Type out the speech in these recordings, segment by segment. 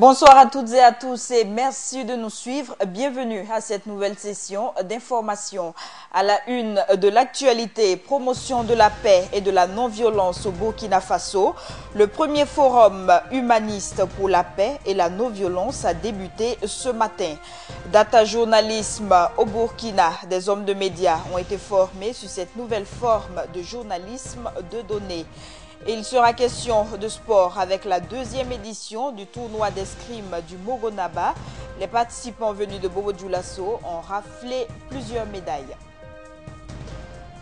Bonsoir à toutes et à tous et merci de nous suivre. Bienvenue à cette nouvelle session d'information. À la une de l'actualité, promotion de la paix et de la non-violence au Burkina Faso. Le premier forum humaniste pour la paix et la non-violence a débuté ce matin. Data journalisme au Burkina, des hommes de médias ont été formés sur cette nouvelle forme de journalisme de données. Et il sera question de sport avec la deuxième édition du tournoi d'escrime du Mogonaba. Les participants venus de Bobo-Dioulasso ont raflé plusieurs médailles.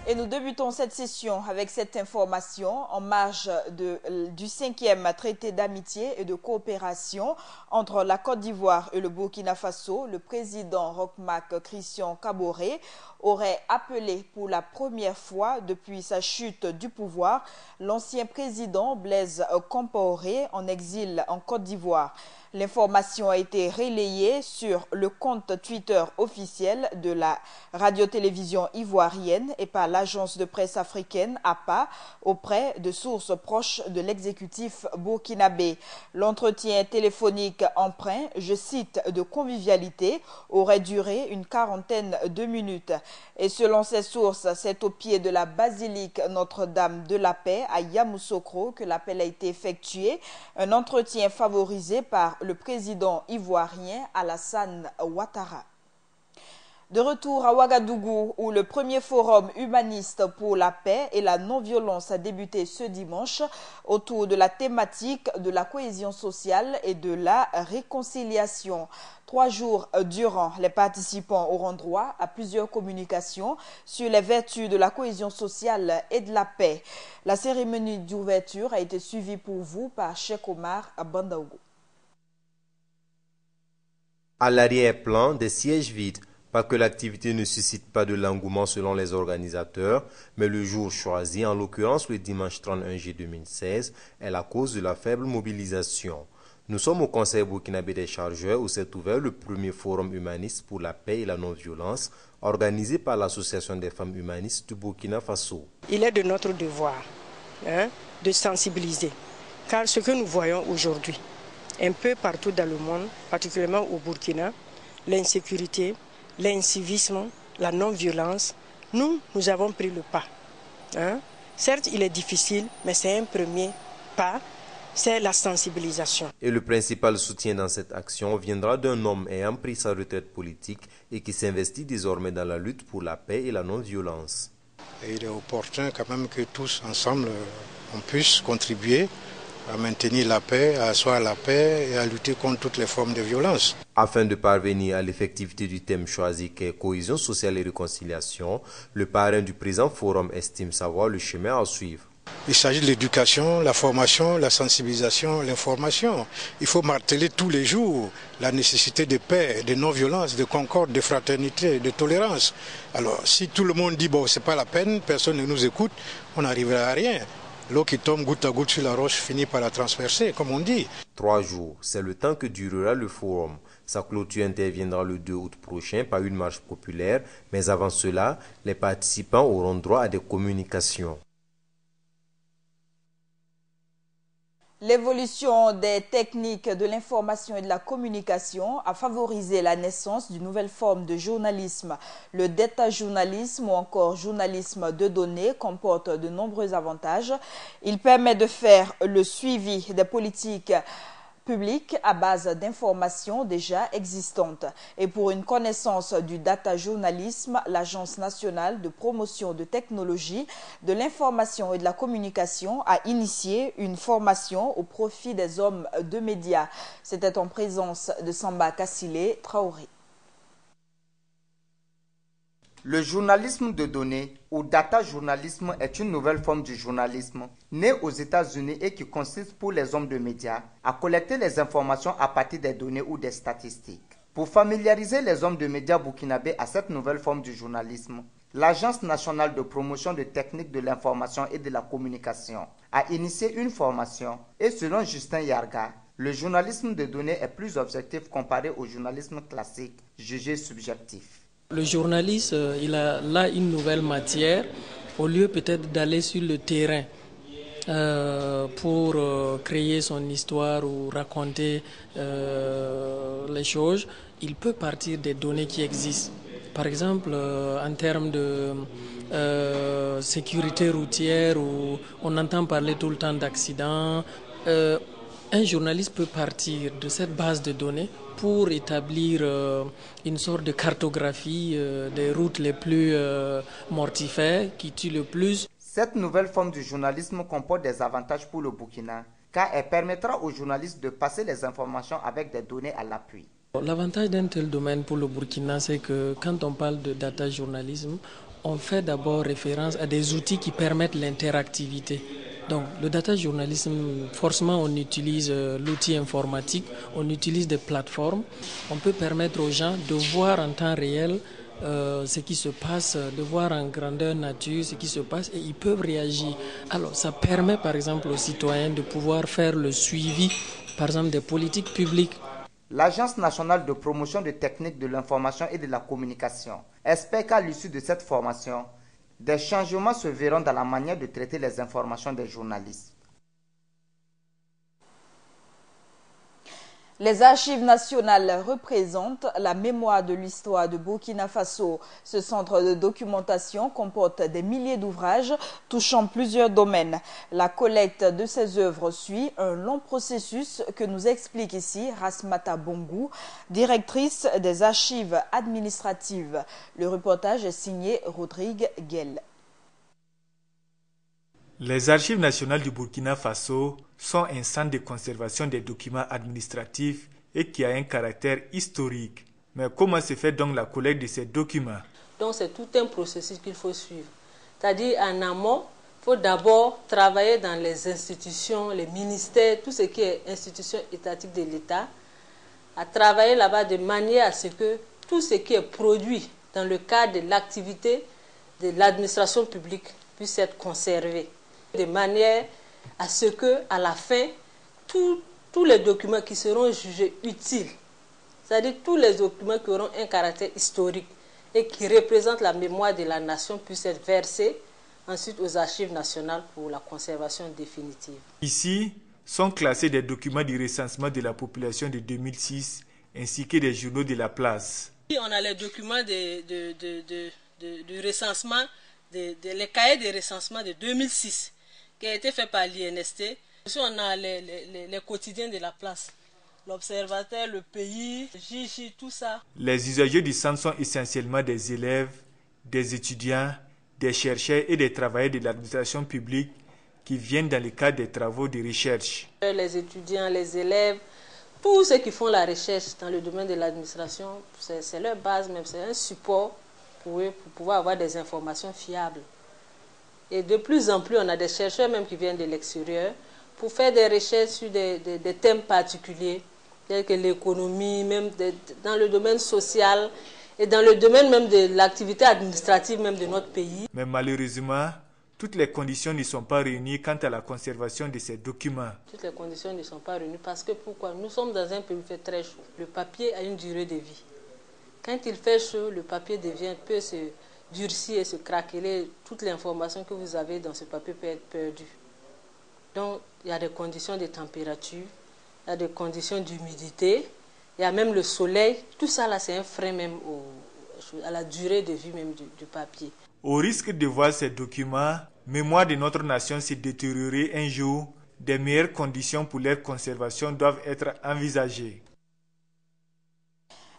Et nous débutons cette session avec cette information en marge du 5e traité d'amitié et de coopération entre la Côte d'Ivoire et le Burkina Faso. Le président Roch-Marc Christian Kaboré aurait appelé pour la première fois depuis sa chute du pouvoir l'ancien président Blaise Compaoré en exil en Côte d'Ivoire. L'information a été relayée sur le compte Twitter officiel de la radio-télévision ivoirienne et par l'agence de presse africaine APA auprès de sources proches de l'exécutif burkinabé. L'entretien téléphonique empreint, je cite, de convivialité aurait duré une quarantaine de minutes. Et selon ces sources, c'est au pied de la basilique Notre-Dame de la Paix à Yamoussoukro que l'appel a été effectué. Un entretien favorisé par le président ivoirien Alassane Ouattara. De retour à Ouagadougou, où le premier forum humaniste pour la paix et la non-violence a débuté ce dimanche autour de la thématique de la cohésion sociale et de la réconciliation. 3 jours durant, les participants auront droit à plusieurs communications sur les vertus de la cohésion sociale et de la paix. La cérémonie d'ouverture a été suivie pour vous par Cheikh Omar Bandaougou. À l'arrière-plan, des sièges vides. Pas que l'activité ne suscite pas de l'engouement selon les organisateurs, mais le jour choisi, en l'occurrence le dimanche 31 juillet 2016, est la cause de la faible mobilisation. Nous sommes au Conseil burkinabé des chargeurs où s'est ouvert le premier forum humaniste pour la paix et la non-violence, organisé par l'Association des femmes humanistes du Burkina Faso. Il est de notre devoir de sensibiliser, car ce que nous voyons aujourd'hui, un peu partout dans le monde, particulièrement au Burkina, l'insécurité, l'incivisme, la non-violence, nous avons pris le pas. Certes, il est difficile, mais c'est un premier pas, c'est la sensibilisation. Et le principal soutien dans cette action viendra d'un homme ayant pris sa retraite politique et qui s'investit désormais dans la lutte pour la paix et la non-violence. Il est opportun quand même que tous ensemble, on puisse contribuer à maintenir la paix, à asseoir la paix et à lutter contre toutes les formes de violence. Afin de parvenir à l'effectivité du thème choisi qui est cohésion sociale et réconciliation, le parrain du présent forum estime savoir le chemin à suivre. Il s'agit de l'éducation, la formation, la sensibilisation, l'information. Il faut marteler tous les jours la nécessité de paix, de non-violence, de concorde, de fraternité, de tolérance. Alors si tout le monde dit bon, c'est pas la peine, personne ne nous écoute, on n'arrivera à rien. L'eau qui tombe goutte à goutte sur la roche finit par la transpercer, comme on dit. 3 jours, c'est le temps que durera le forum. Sa clôture interviendra le 2 août prochain par une marche populaire, mais avant cela, les participants auront droit à des communications. L'évolution des techniques de l'information et de la communication a favorisé la naissance d'une nouvelle forme de journalisme. Le data journalisme ou encore journalisme de données comporte de nombreux avantages. Il permet de faire le suivi des politiques public à base d'informations déjà existantes. Et pour une connaissance du data journalisme, l'Agence nationale de promotion de technologie, de l'information et de la communication a initié une formation au profit des hommes de médias. C'était en présence de Samba Kassile Traoré. Le journalisme de données ou data journalisme est une nouvelle forme du journalisme née aux États-Unis et qui consiste pour les hommes de médias à collecter les informations à partir des données ou des statistiques. Pour familiariser les hommes de médias burkinabés à cette nouvelle forme du journalisme, l'Agence nationale de promotion de techniques de l'information et de la communication a initié une formation et selon Justin Yarga, le journalisme de données est plus objectif comparé au journalisme classique jugé subjectif. Le journaliste, il a là une nouvelle matière, au lieu peut-être d'aller sur le terrain, pour créer son histoire ou raconter les choses, il peut partir des données qui existent. Par exemple, en termes de sécurité routière, où on entend parler tout le temps d'accidents, un journaliste peut partir de cette base de données pour établir une sorte de cartographie des routes les plus mortifères, qui tuent le plus. Cette nouvelle forme du journalisme comporte des avantages pour le Burkina, car elle permettra aux journalistes de passer les informations avec des données à l'appui. L'avantage d'un tel domaine pour le Burkina, c'est que quand on parle de data journalisme, on fait d'abord référence à des outils qui permettent l'interactivité. Donc le data journalisme, forcément on utilise l'outil informatique, on utilise des plateformes, on peut permettre aux gens de voir en temps réel ce qui se passe, de voir en grandeur nature ce qui se passe, et ils peuvent réagir. Alors ça permet par exemple aux citoyens de pouvoir faire le suivi, par exemple des politiques publiques. L'Agence nationale de promotion des techniques de l'information et de la communication espère qu'à l'issue de cette formation, des changements se verront dans la manière de traiter les informations des journalistes. Les archives nationales représentent la mémoire de l'histoire de Burkina Faso. Ce centre de documentation comporte des milliers d'ouvrages touchant plusieurs domaines. La collecte de ces œuvres suit un long processus que nous explique ici Rasmata Bongou, directrice des archives administratives. Le reportage est signé Rodrigue Guel. Les archives nationales du Burkina Faso sont un centre de conservation des documents administratifs et qui a un caractère historique. Mais comment se fait donc la collecte de ces documents? Donc c'est tout un processus qu'il faut suivre. C'est-à-dire en amont, il faut d'abord travailler dans les institutions, les ministères, tout ce qui est institution étatique de l'État, à travailler là-bas de manière à ce que tout ce qui est produit dans le cadre de l'activité de l'administration publique puisse être conservé. De manière à ce que, à la fin, tous les documents qui seront jugés utiles, c'est-à-dire tous les documents qui auront un caractère historique et qui représentent la mémoire de la nation, puissent être versés ensuite aux archives nationales pour la conservation définitive. Ici sont classés des documents du recensement de la population de 2006 ainsi que des journaux de la place. On a les documents du recensement, les cahiers de recensement de 2006 qui a été fait par l'INST. Ici, on a les quotidiens de la place, l'Observateur, le Pays, Jiji, tout ça. Les usagers du centre sont essentiellement des élèves, des étudiants, des chercheurs et des travailleurs de l'administration publique qui viennent dans le cadre des travaux de recherche. Les étudiants, les élèves, tous ceux qui font la recherche dans le domaine de l'administration, c'est leur base même, c'est un support pour eux pour pouvoir avoir des informations fiables. Et de plus en plus, on a des chercheurs même qui viennent de l'extérieur pour faire des recherches sur des thèmes particuliers, tels que l'économie, même dans le domaine social et dans le domaine même de l'activité administrative même de notre pays. Mais malheureusement, toutes les conditions ne sont pas réunies quant à la conservation de ces documents. Toutes les conditions ne sont pas réunies parce que pourquoi? Nous sommes dans un pays où il fait très chaud. Le papier a une durée de vie. Quand il fait chaud, le papier peut se durcir et se craqueler. Toute l'information que vous avez dans ce papier peut être perdue. Donc, il y a des conditions de température, il y a des conditions d'humidité, il y a même le soleil. Tout ça, là, c'est un frein même à la durée de vie même du papier. Au risque de voir ces documents, mémoire de notre nation se détériorer un jour, des meilleures conditions pour leur conservation doivent être envisagées.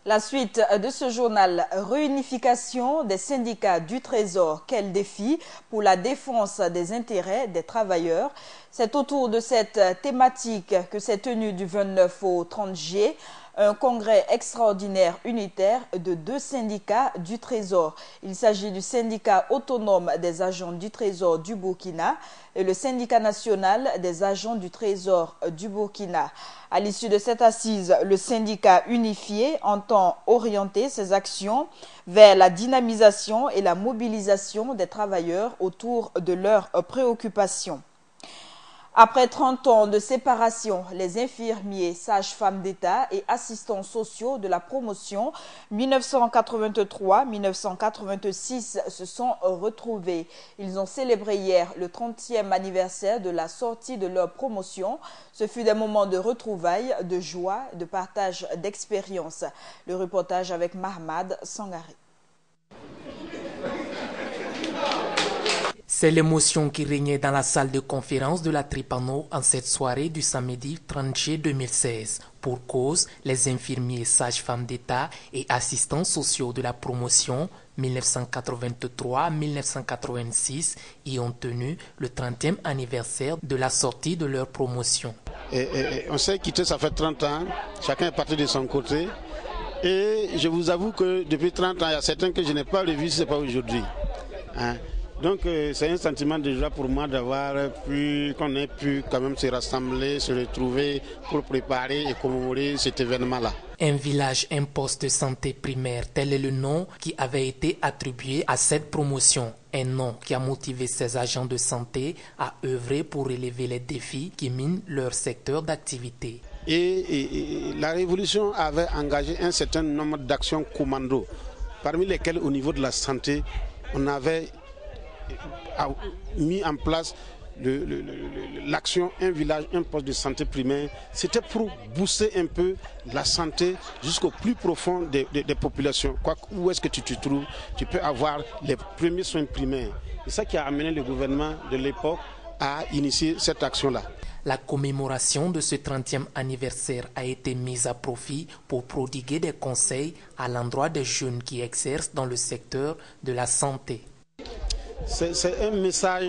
La suite de ce journal, réunification des syndicats du Trésor. Quel défi pour la défense des intérêts des travailleurs? C'est autour de cette thématique que s'est tenu du 29 au 30 juillet un congrès extraordinaire unitaire de 2 syndicats du Trésor. Il s'agit du syndicat autonome des agents du Trésor du Burkina et le syndicat national des agents du Trésor du Burkina. À l'issue de cette assise, le syndicat unifié entend orienter ses actions vers la dynamisation et la mobilisation des travailleurs autour de leurs préoccupations. Après 30 ans de séparation, les infirmiers, sages-femmes d'État et assistants sociaux de la promotion 1983-1986 se sont retrouvés. Ils ont célébré hier le 30e anniversaire de la sortie de leur promotion. Ce fut des moments de retrouvailles, de joie, de partage d'expériences. Le reportage avec Mahmad Sangari. C'est l'émotion qui régnait dans la salle de conférence de la Tripano en cette soirée du samedi 30 juillet 2016. Pour cause, les infirmiers, sages-femmes d'État et assistants sociaux de la promotion 1983-1986 y ont tenu le 30e anniversaire de la sortie de leur promotion. On s'est quitté, ça fait 30 ans, chacun est parti de son côté. Et je vous avoue que depuis 30 ans, il y a certains que je n'ai pas revus, ce n'est pas aujourd'hui. Donc c'est un sentiment de joie pour moi d'avoir pu, qu'on ait pu quand même se rassembler, se retrouver pour préparer et commémorer cet événement-là. Un village, un poste de santé primaire, tel est le nom qui avait été attribué à cette promotion. Un nom qui a motivé ces agents de santé à œuvrer pour relever les défis qui minent leur secteur d'activité. Et la révolution avait engagé un certain nombre d'actions commando, parmi lesquelles au niveau de la santé, on avait mis en place l'action un village, un poste de santé primaire. C'était pour booster un peu la santé jusqu'au plus profond des populations. Où est-ce que tu te trouves, tu peux avoir les premiers soins primaires. C'est ça qui a amené le gouvernement de l'époque à initier cette action-là. La commémoration de ce 30e anniversaire a été mise à profit pour prodiguer des conseils à l'endroit des jeunes qui exercent dans le secteur de la santé. C'est un message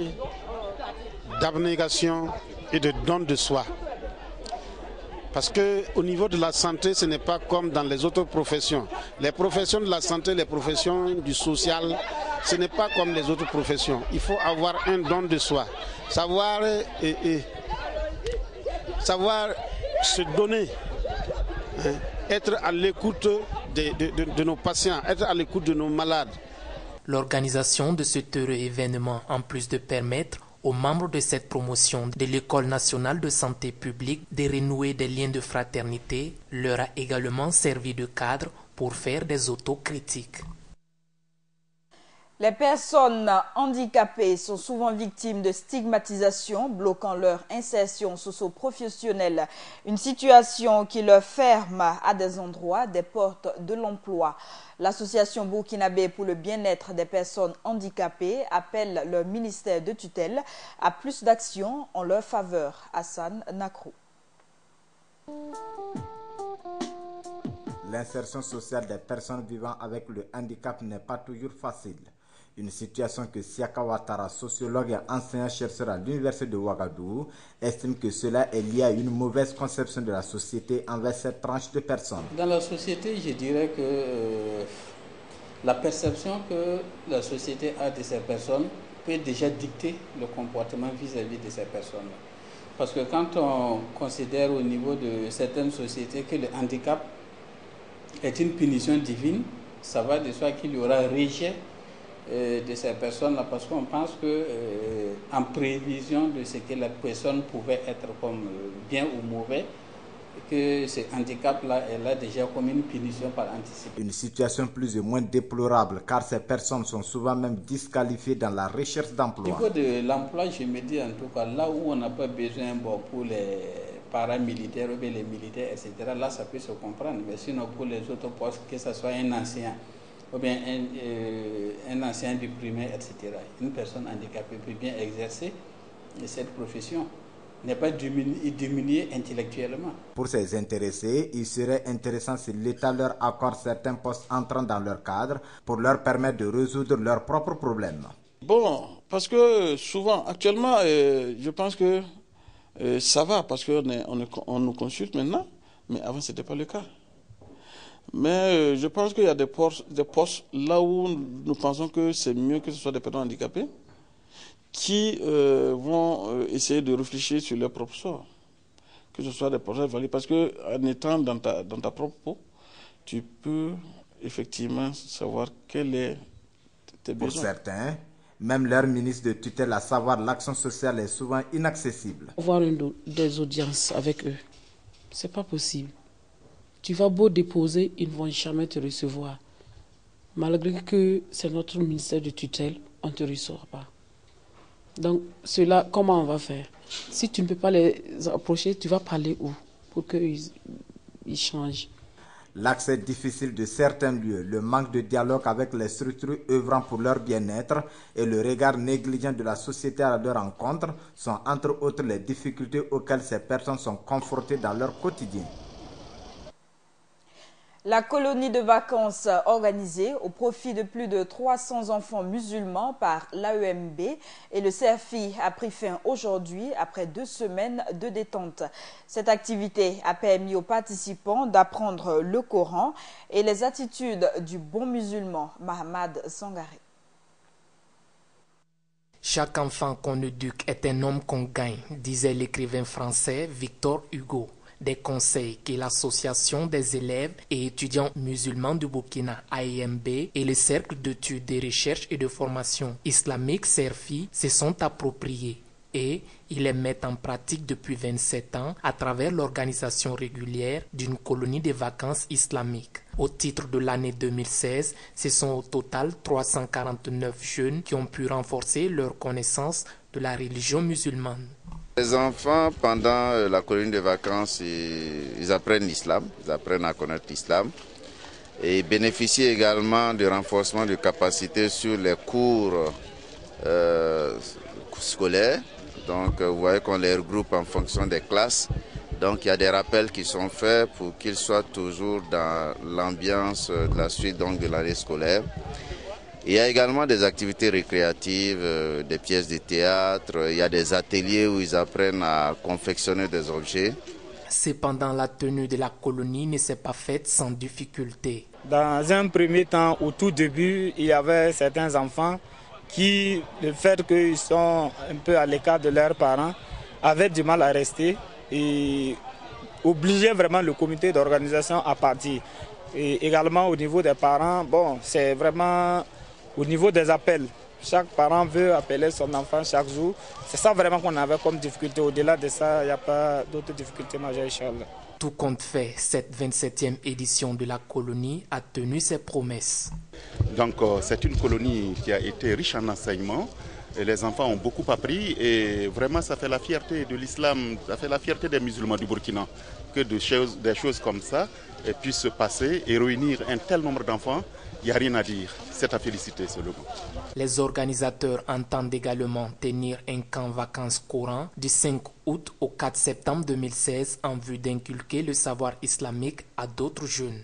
d'abnégation et de don de soi. Parce qu'au niveau de la santé, ce n'est pas comme dans les autres professions. Les professions de la santé, les professions du social, ce n'est pas comme les autres professions. Il faut avoir un don de soi. Savoir se donner, être à l'écoute de nos patients, être à l'écoute de nos malades. L'organisation de cet heureux événement, en plus de permettre aux membres de cette promotion de l'École nationale de santé publique de renouer des liens de fraternité, leur a également servi de cadre pour faire des autocritiques. Les personnes handicapées sont souvent victimes de stigmatisation, bloquant leur insertion socio-professionnelle. Une situation qui leur ferme à des endroits des portes de l'emploi. L'association burkinabé pour le bien-être des personnes handicapées appelle le ministère de tutelle à plus d'actions en leur faveur. Hassan Nakrou. L'insertion sociale des personnes vivant avec le handicap n'est pas toujours facile. Une situation que Siaka Ouattara, sociologue et enseignant-chercheur à l'université de Ouagadougou, estime que cela est lié à une mauvaise conception de la société envers cette tranche de personnes. Dans la société, je dirais que la perception que la société a de ces personnes peut déjà dicter le comportement vis-à-vis de ces personnes. Parce que quand on considère au niveau de certaines sociétés que le handicap est une punition divine, ça va de soi qu'il y aura rejet de ces personnes-là, parce qu'on pense que en prévision de ce que la personne pouvait être comme bien ou mauvais, que ce handicap-là est là déjà comme une punition par anticipation. Une situation plus ou moins déplorable, car ces personnes sont souvent même disqualifiées dans la recherche d'emploi. Au niveau de l'emploi, je me dis en tout cas, là où on n'a pas besoin pour les paramilitaires ou bien les militaires, etc., là ça peut se comprendre. Mais sinon pour les autres postes, que ce soit un ancien, ou bien un ancien du primaire, etc. Une personne handicapée peut bien exercer cette profession, n'est pas diminuée intellectuellement. Pour ces intéressés, il serait intéressant si l'État leur accorde certains postes entrant dans leur cadre pour leur permettre de résoudre leurs propres problèmes. Bon, parce que souvent, actuellement, je pense que ça va, parce qu'on nous consulte maintenant, mais avant, ce n'était pas le cas. Mais je pense qu'il y a des postes là où nous pensons que c'est mieux que ce soit des personnes handicapées qui vont essayer de réfléchir sur leur propre sort. Que ce soit des projets valides. Parce qu'en étant dans ta propre peau, tu peux effectivement savoir quel est tes besoins. Pour certains, Même leur ministre de tutelle, à savoir l'action sociale, est souvent inaccessible. Avoir des audiences avec eux, c'est pas possible. Tu vas beau déposer, ils ne vont jamais te recevoir. Malgré que c'est notre ministère de tutelle, on ne te reçoit pas. Donc, cela, comment on va faire? Si tu ne peux pas les approcher, tu vas parler où pour qu'ils changent? L'accès difficile de certains lieux, le manque de dialogue avec les structures œuvrant pour leur bien-être et le regard négligent de la société à leur encontre sont entre autres les difficultés auxquelles ces personnes sont confrontées dans leur quotidien. La colonie de vacances organisée au profit de plus de 300 enfants musulmans par l'AEMB et le CRFI a pris fin aujourd'hui après 2 semaines de détente. Cette activité a permis aux participants d'apprendre le Coran et les attitudes du bon musulman, Mahamad Sangare. Chaque enfant qu'on éduque est un homme qu'on gagne, disait l'écrivain français Victor Hugo. Des conseils que l'Association des élèves et étudiants musulmans du Burkina, AEMB, et le Cercle d'études, de recherche et de formation islamique, CERFI, se sont appropriés et ils les mettent en pratique depuis 27 ans à travers l'organisation régulière d'une colonie de vacances islamiques. Au titre de l'année 2016, ce sont au total 349 jeunes qui ont pu renforcer leur connaissance de la religion musulmane. Les enfants, pendant la colonie de vacances, ils apprennent l'islam, ils apprennent à connaître l'islam et bénéficient également du renforcement de capacités sur les cours scolaires. Donc vous voyez qu'on les regroupe en fonction des classes. Donc il y a des rappels qui sont faits pour qu'ils soient toujours dans l'ambiance de la suite donc, de l'année scolaire. Il y a également des activités récréatives, des pièces de théâtre, il y a des ateliers où ils apprennent à confectionner des objets. Cependant, la tenue de la colonie ne s'est pas faite sans difficulté. Dans un premier temps, au tout début, il y avait certains enfants qui, le fait qu'ils sont un peu à l'écart de leurs parents, avaient du mal à rester et obligeaient vraiment le comité d'organisation à partir. Et également au niveau des parents, bon, c'est vraiment au niveau des appels. Chaque parent veut appeler son enfant chaque jour. C'est ça vraiment qu'on avait comme difficulté. Au-delà de ça, il n'y a pas d'autres difficultés majeures, Inch'Allah. Tout compte fait, cette 27e édition de la colonie a tenu ses promesses. Donc c'est une colonie qui a été riche en enseignements. Et les enfants ont beaucoup appris et vraiment ça fait la fierté de l'islam, ça fait la fierté des musulmans du Burkina que des choses comme ça puissent se passer et réunir un tel nombre d'enfants. Il n'y a rien à dire, c'est à féliciter seulement. Les organisateurs entendent également tenir un camp vacances Coran du 5 août au 4 septembre 2016 en vue d'inculquer le savoir islamique à d'autres jeunes.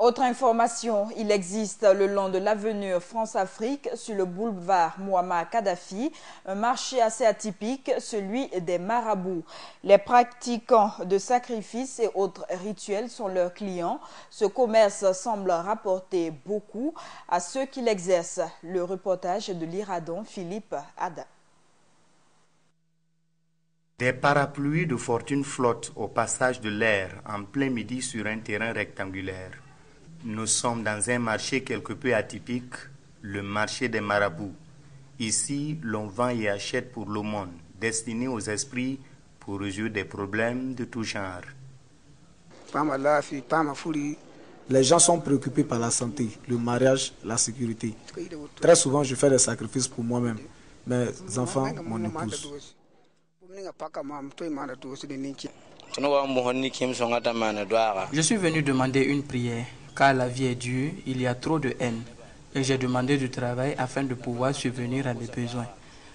Autre information, il existe le long de l'avenue France-Afrique, sur le boulevard Muammar Kadhafi, un marché assez atypique, celui des marabouts. Les pratiquants de sacrifices et autres rituels sont leurs clients. Ce commerce semble rapporter beaucoup à ceux qui l'exercent. Le reportage de l'Iradon, Philippe Ada. Des parapluies de fortune flottent au passage de l'air en plein midi sur un terrain rectangulaire. Nous sommes dans un marché quelque peu atypique, le marché des marabouts. Ici, l'on vend et achète pour l'aumône, destiné aux esprits pour résoudre des problèmes de tout genre. Les gens sont préoccupés par la santé, le mariage, la sécurité. Très souvent, je fais des sacrifices pour moi-même, mes enfants, mon épouse. Je suis venu demander une prière. Car la vie est dure, il y a trop de haine. Et j'ai demandé du travail afin de pouvoir subvenir à mes besoins.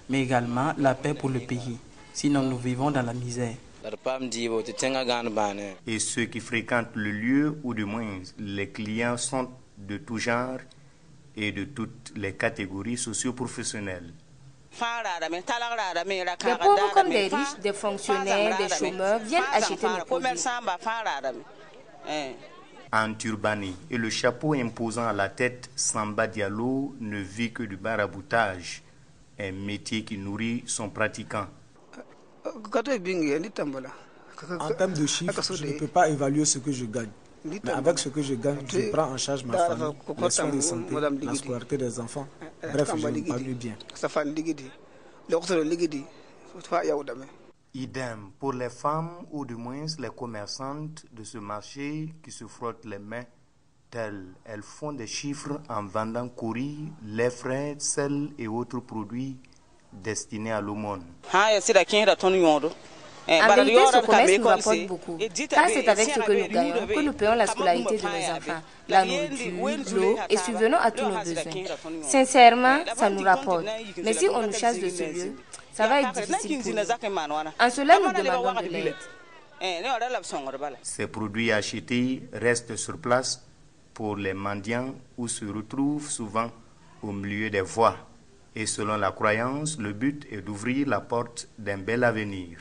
Mais également la paix pour le pays. Sinon nous vivons dans la misère. Et ceux qui fréquentent le lieu, ou du moins les clients, sont de tout genre et de toutes les catégories socio-professionnelles. Des pauvres comme des riches, des fonctionnaires, des chômeurs viennent acheter nos produits. Enturbané et le chapeau imposant à la tête, Samba Diallo ne vit que du maraboutage, un métier qui nourrit son pratiquant. En termes de chiffres, je ne peux pas évaluer ce que je gagne. Mais avec ce que je gagne, je prends en charge ma famille, les soins de santé, la scolarité des enfants. Bref, je m'épanouis bien. Idem pour les femmes ou du moins les commerçantes de ce marché qui se frottent les mains, telles elles font des chiffres en vendant curry, lait frais, sel et autres produits destinés à l'aumône. En vérité, ce commerce nous rapporte beaucoup, car c'est avec ce que nous gagnons que nous payons la scolarité de nos enfants, la nourriture, l'eau et subvenons à tous nos besoins. Sincèrement, ça nous rapporte. Mais si on nous chasse de ce lieu, ça va être difficile pour nous. En cela, nous demandons de l'aide. Ces produits achetés restent sur place pour les mendiants ou se retrouvent souvent au milieu des voies. Et selon la croyance, le but est d'ouvrir la porte d'un bel avenir.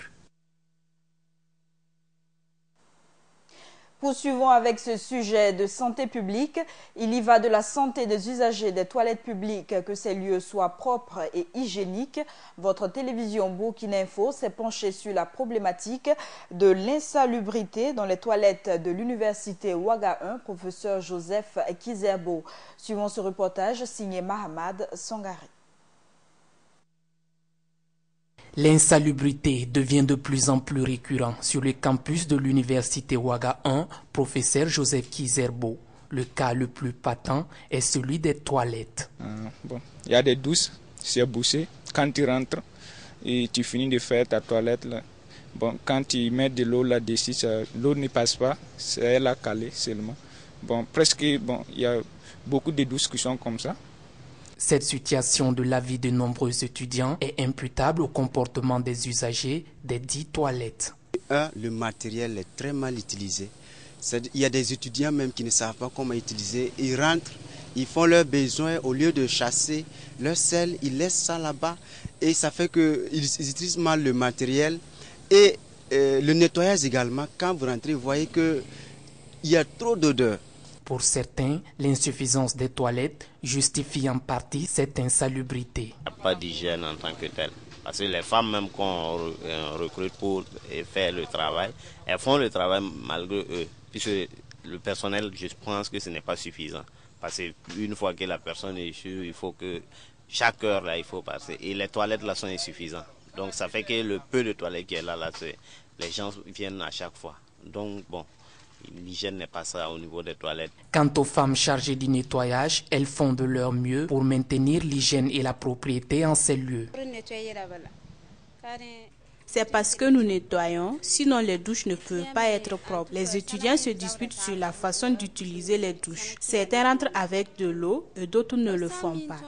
Poursuivons avec ce sujet de santé publique. Il y va de la santé des usagers des toilettes publiques, que ces lieux soient propres et hygiéniques. Votre télévision Burkina Info s'est penchée sur la problématique de l'insalubrité dans les toilettes de l'université Ouaga 1, professeur Joseph Kizerbo. Suivons ce reportage signé Mahamad Sangari. L'insalubrité devient de plus en plus récurrent sur le campus de l'université Ouaga 1, professeur Joseph Kizerbo. Le cas le plus patent est celui des toilettes. Il y a des douches, c'est bouché. Quand tu rentres et tu finis de faire ta toilette, là, quand tu mets de l'eau là-dessus, l'eau ne passe pas, c'est elle a calé seulement. Il y a beaucoup de douches qui sont comme ça. Cette situation de la vie de nombreux étudiants est imputable au comportement des usagers des dites toilettes. Le matériel est très mal utilisé. Il y a des étudiants même qui ne savent pas comment utiliser. Ils rentrent, ils font leurs besoins, au lieu de chasser leur sel, ils laissent ça là-bas. Et ça fait qu'ils utilisent mal le matériel. Et le nettoyage également, quand vous rentrez, vous voyez qu'il y a trop d'odeur. Pour certains, l'insuffisance des toilettes justifie en partie cette insalubrité. Il n'y a pas d'hygiène en tant que telle. Parce que les femmes même qu'on recrute pour faire le travail, elles font le travail malgré eux. Puisque le personnel, je pense que ce n'est pas suffisant. Parce qu'une fois que la personne est sûre, il faut que chaque heure là, il faut passer. Et les toilettes là sont insuffisantes. Donc ça fait que le peu de toilettes qui est là, les gens viennent à chaque fois. Donc bon. L'hygiène n'est pas ça au niveau des toilettes. Quant aux femmes chargées du nettoyage, elles font de leur mieux pour maintenir l'hygiène et la propriété en ces lieux. C'est parce que nous nettoyons, sinon les douches ne peuvent pas être propres. Les étudiants se disputent sur la façon d'utiliser les douches. Certains rentrent avec de l'eau et d'autres ne le font pas.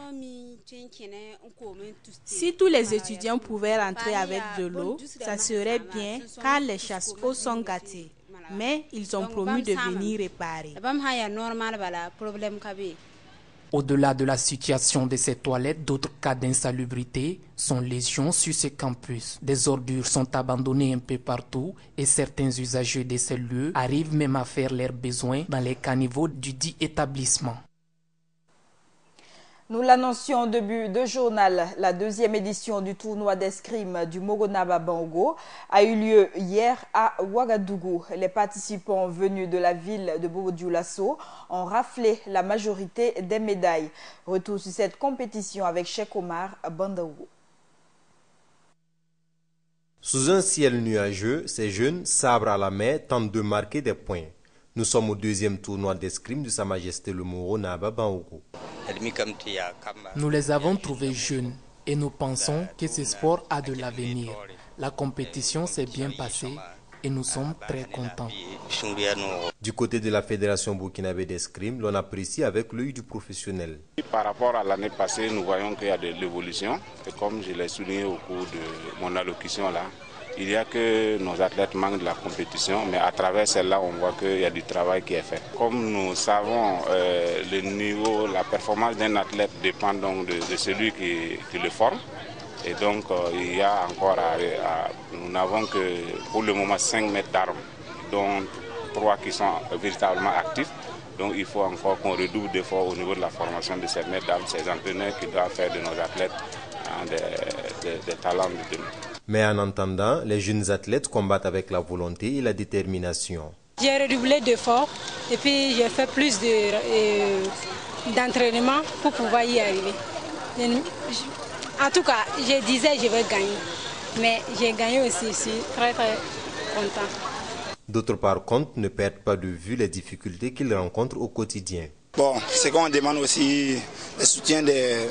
Si tous les étudiants pouvaient rentrer avec de l'eau, ça serait bien car les chasses-eau sont gâtés. Mais ils ont promis de venir réparer. Au-delà de la situation de ces toilettes, d'autres cas d'insalubrité sont légion sur ce campus. Des ordures sont abandonnées un peu partout et certains usagers de ces lieux arrivent même à faire leurs besoins dans les caniveaux du dit établissement. Nous l'annoncions au début de journal, la deuxième édition du tournoi d'escrime du Mogonaba Bango a eu lieu hier à Ouagadougou. Les participants venus de la ville de Bobo-Dioulasso ont raflé la majorité des médailles. Retour sur cette compétition avec Cheikh Omar Bandaougou. Sous un ciel nuageux, ces jeunes, sabres à la main, tentent de marquer des points. Nous sommes au deuxième tournoi d'escrime de Sa Majesté le Mogonaba Bango. Nous les avons trouvés jeunes et nous pensons que ce sport a de l'avenir. La compétition s'est bien passée et nous sommes très contents. Du côté de la Fédération burkinabé d'escrime, l'on apprécie avec l'œil du professionnel. Par rapport à l'année passée, nous voyons qu'il y a de l'évolution. Et comme je l'ai souligné au cours de mon allocution là, il y a que nos athlètes manquent de la compétition, mais à travers celle-là, on voit qu'il y a du travail qui est fait. Comme nous savons, le niveau, la performance d'un athlète dépend donc de celui qui le forme. Et donc, il y a encore nous n'avons que pour le moment 5 mètres d'armes, dont 3 qui sont véritablement actifs. Donc, il faut encore qu'on redouble d'efforts au niveau de la formation de ces mètres d'armes, ces entraîneurs qui doivent faire de nos athlètes des talents de demain. Mais en attendant, les jeunes athlètes combattent avec la volonté et la détermination. J'ai redoublé d'efforts et puis j'ai fait plus d'entraînement pour pouvoir y arriver. En tout cas, je disais je vais gagner, mais j'ai gagné aussi, je suis très content. D'autres par contre ne perdent pas de vue les difficultés qu'ils rencontrent au quotidien. Bon, c'est qu'on demande aussi le soutien de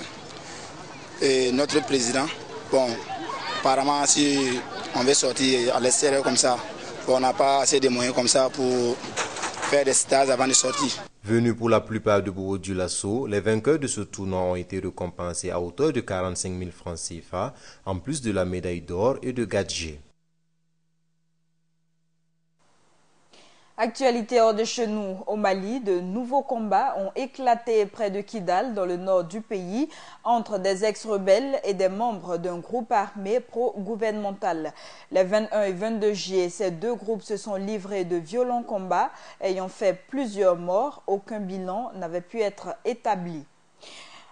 notre président. Bon, apparemment si on veut sortir à l'extérieur comme ça, on n'a pas assez de moyens comme ça pour faire des stages avant de sortir. Venus pour la plupart de Bobo Dioulasso, les vainqueurs de ce tournoi ont été récompensés à hauteur de 45 000 francs CFA, en plus de la médaille d'or et de gadgets. Actualité hors de chez nous, au Mali, de nouveaux combats ont éclaté près de Kidal, dans le nord du pays, entre des ex-rebelles et des membres d'un groupe armé pro-gouvernemental. Les 21 et 22 juillet, ces deux groupes se sont livrés de violents combats, ayant fait plusieurs morts. Aucun bilan n'avait pu être établi.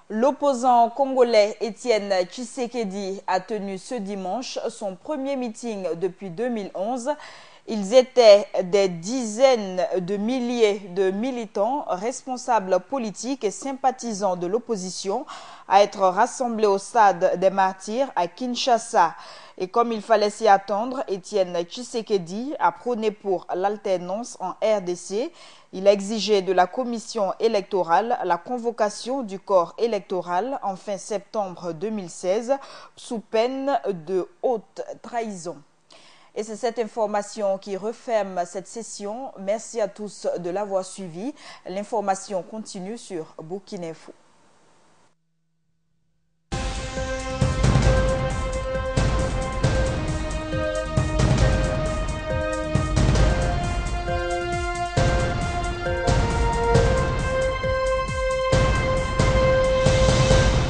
L'opposant congolais Étienne Tshisekedi a tenu ce dimanche son premier meeting depuis 2011. Ils étaient des dizaines de milliers de militants, responsables politiques et sympathisants de l'opposition à être rassemblés au stade des Martyrs à Kinshasa. Et comme il fallait s'y attendre, Étienne Tshisekedi a prôné pour l'alternance en RDC. Il a exigé de la commission électorale la convocation du corps électoral en fin septembre 2016 sous peine de haute trahison. Et c'est cette information qui referme cette session. Merci à tous de l'avoir suivi. L'information continue sur Burkina Info.